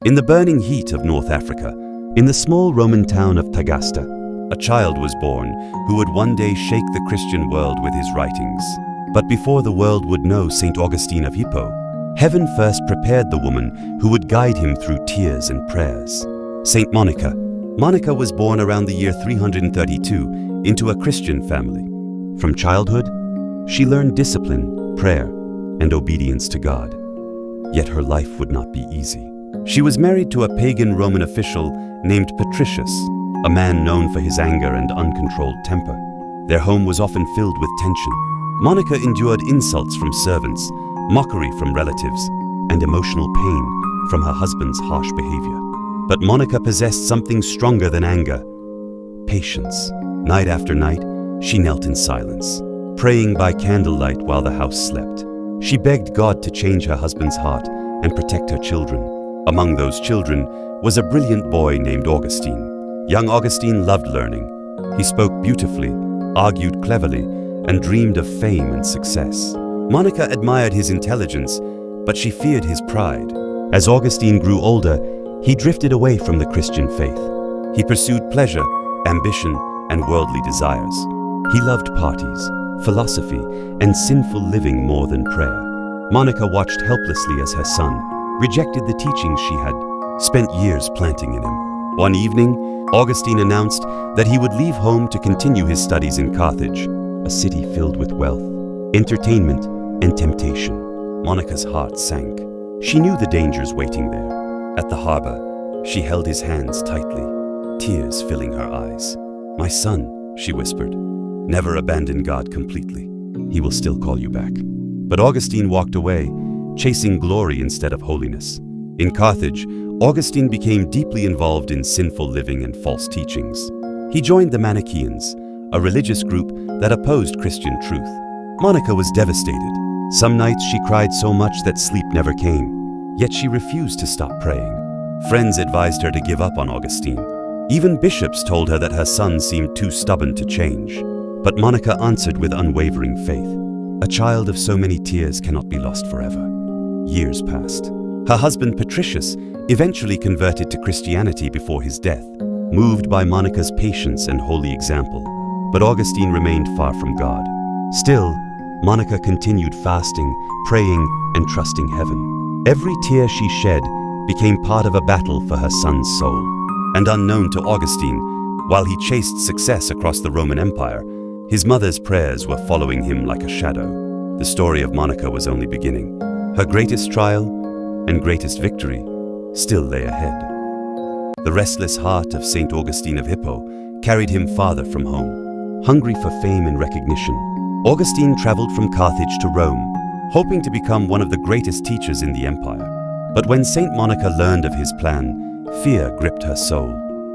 In the burning heat of North Africa, in the small Roman town of Thagaste, a child was born who would one day shake the Christian world with his writings. But before the world would know St. Augustine of Hippo, heaven first prepared the woman who would guide him through tears and prayers. St. Monica. Monica was born around the year 332 into a Christian family. From childhood, she learned discipline, prayer, and obedience to God. Yet her life would not be easy. She was married to a pagan Roman official named Patricius, a man known for his anger and uncontrolled temper. Their home was often filled with tension. Monica endured insults from servants, mockery from relatives, and emotional pain from her husband's harsh behavior. But Monica possessed something stronger than anger: patience. Night after night, she knelt in silence, praying by candlelight while the house slept. She begged God to change her husband's heart and protect her children. Among those children was a brilliant boy named Augustine. Young Augustine loved learning. He spoke beautifully, argued cleverly, and dreamed of fame and success. Monica admired his intelligence, but she feared his pride. As Augustine grew older, he drifted away from the Christian faith. He pursued pleasure, ambition, and worldly desires. He loved parties, philosophy, and sinful living more than prayer. Monica watched helplessly as her son rejected the teachings she had spent years planting in him. One evening, Augustine announced that he would leave home to continue his studies in Carthage, a city filled with wealth, entertainment, and temptation. Monica's heart sank. She knew the dangers waiting there. At the harbor, she held his hands tightly, tears filling her eyes. "My son," she whispered, "never abandon God completely. He will still call you back." But Augustine walked away, chasing glory instead of holiness. In Carthage, Augustine became deeply involved in sinful living and false teachings. He joined the Manichaeans, a religious group that opposed Christian truth. Monica was devastated. Some nights she cried so much that sleep never came. Yet she refused to stop praying. Friends advised her to give up on Augustine. Even bishops told her that her son seemed too stubborn to change. But Monica answered with unwavering faith. A child of so many tears cannot be lost forever. Years passed. Her husband Patricius eventually converted to Christianity before his death, moved by Monica's patience and holy example. But Augustine remained far from God. Still, Monica continued fasting, praying, and trusting heaven. Every tear she shed became part of a battle for her son's soul. And unknown to Augustine, while he chased success across the Roman Empire, his mother's prayers were following him like a shadow. The story of Monica was only beginning. Her greatest trial and greatest victory still lay ahead. The restless heart of St. Augustine of Hippo carried him farther from home. Hungry for fame and recognition, Augustine traveled from Carthage to Rome, hoping to become one of the greatest teachers in the empire. But when St. Monica learned of his plan, fear gripped her soul.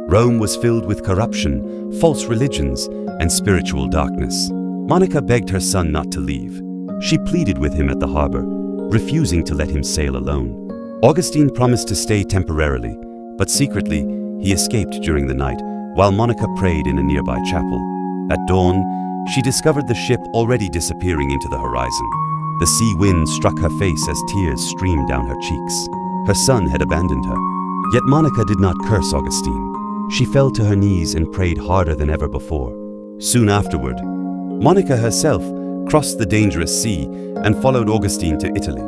Rome was filled with corruption, false religions, and spiritual darkness. Monica begged her son not to leave. She pleaded with him at the harbor, refusing to let him sail alone. Augustine promised to stay temporarily, but secretly he escaped during the night while Monica prayed in a nearby chapel. At dawn, she discovered the ship already disappearing into the horizon. The sea wind struck her face as tears streamed down her cheeks. Her son had abandoned her. Yet Monica did not curse Augustine. She fell to her knees and prayed harder than ever before. Soon afterward, Monica herself crossed the dangerous sea and followed Augustine to Italy.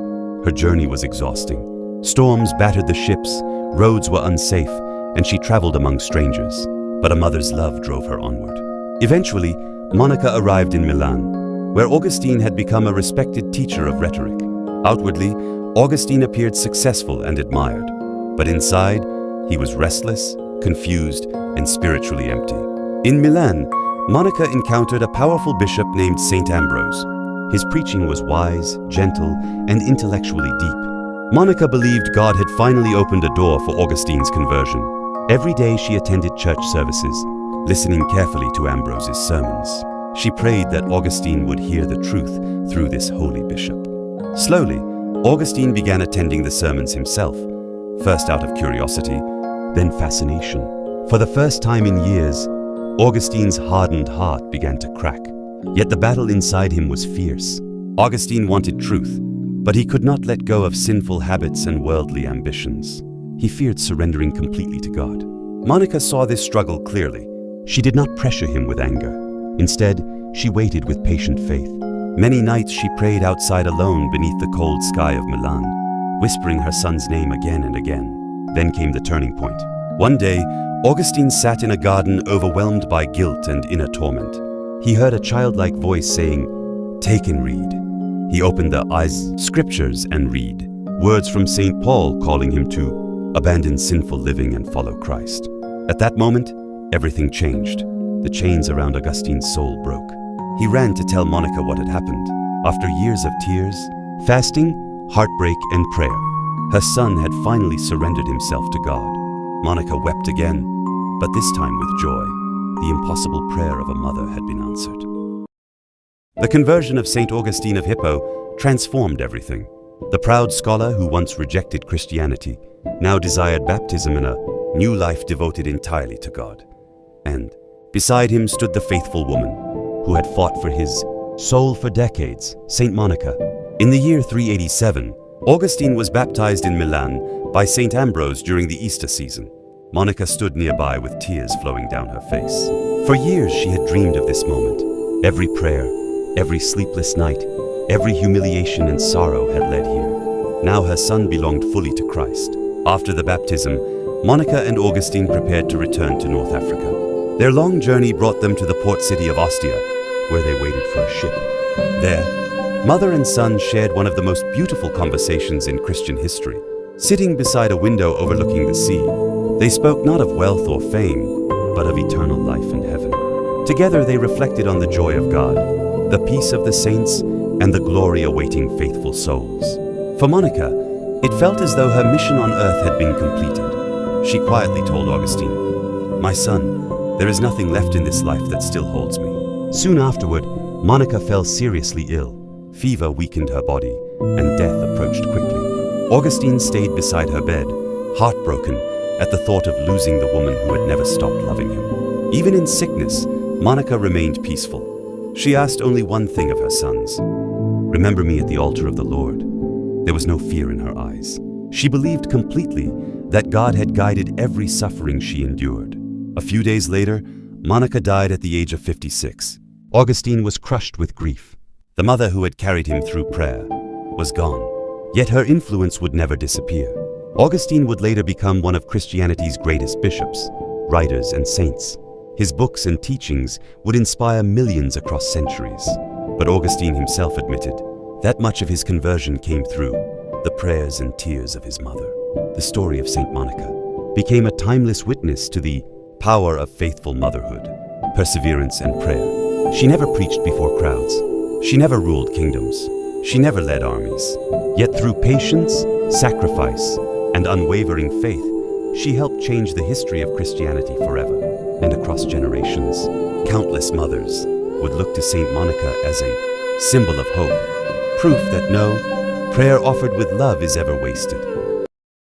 Her journey was exhausting. Storms battered the ships, roads were unsafe, and she traveled among strangers. But a mother's love drove her onward. Eventually, Monica arrived in Milan, where Augustine had become a respected teacher of rhetoric. Outwardly, Augustine appeared successful and admired, but inside, he was restless, confused, and spiritually empty. In Milan, Monica encountered a powerful bishop named Saint Ambrose. His preaching was wise, gentle, and intellectually deep. Monica believed God had finally opened a door for Augustine's conversion. Every day she attended church services, listening carefully to Ambrose's sermons. She prayed that Augustine would hear the truth through this holy bishop. Slowly, Augustine began attending the sermons himself, first out of curiosity, then fascination. For the first time in years, Augustine's hardened heart began to crack. Yet the battle inside him was fierce. Augustine wanted truth, but he could not let go of sinful habits and worldly ambitions. he feared surrendering completely to God. Monica saw this struggle clearly. She did not pressure him with anger. Instead, she waited with patient faith. Many nights she prayed outside alone beneath the cold sky of Milan, whispering her son's name again and again. Then came the turning point. One day, Augustine sat in a garden overwhelmed by guilt and inner torment. He heard a childlike voice saying, "Take and read." He opened the scriptures and read, words from St. Paul calling him to abandon sinful living and follow Christ. At that moment, everything changed. The chains around Augustine's soul broke. He ran to tell Monica what had happened. After years of tears, fasting, heartbreak, and prayer, her son had finally surrendered himself to God. Monica wept again, but this time with joy. The impossible prayer of a mother had been answered. The conversion of St. Augustine of Hippo transformed everything. The proud scholar who once rejected Christianity now desired baptism in a new life devoted entirely to God. And beside him stood the faithful woman who had fought for his soul for decades, St. Monica. In the year 387, Augustine was baptized in Milan by St. Ambrose during the Easter season. Monica stood nearby with tears flowing down her face. For years she had dreamed of this moment. Every prayer, every sleepless night, every humiliation and sorrow had led here. Now her son belonged fully to Christ. After the baptism, Monica and Augustine prepared to return to North Africa. Their long journey brought them to the port city of Ostia, where they waited for a ship. There, mother and son shared one of the most beautiful conversations in Christian history. Sitting beside a window overlooking the sea, they spoke not of wealth or fame, but of eternal life in heaven. Together they reflected on the joy of God, the peace of the saints, and the glory awaiting faithful souls. For Monica, it felt as though her mission on earth had been completed. She quietly told Augustine, "My son, there is nothing left in this life that still holds me." Soon afterward, Monica fell seriously ill. Fever weakened her body, and death approached quickly. Augustine stayed beside her bed, heartbroken at the thought of losing the woman who had never stopped loving him. Even in sickness, Monica remained peaceful. She asked only one thing of her sons: "Remember me at the altar of the Lord." There was no fear in her eyes. She believed completely that God had guided every suffering she endured. A few days later, Monica died at the age of 56. Augustine was crushed with grief. The mother who had carried him through prayer was gone. Yet her influence would never disappear. Augustine would later become one of Christianity's greatest bishops, writers, and saints. His books and teachings would inspire millions across centuries. But Augustine himself admitted that much of his conversion came through the prayers and tears of his mother. The story of St. Monica became a timeless witness to the power of faithful motherhood, perseverance, and prayer. She never preached before crowds. She never ruled kingdoms. She never led armies. Yet through patience, sacrifice, and unwavering faith, she helped change the history of Christianity forever. And across generations, countless mothers would look to St. Monica as a symbol of hope, proof that no prayer offered with love is ever wasted.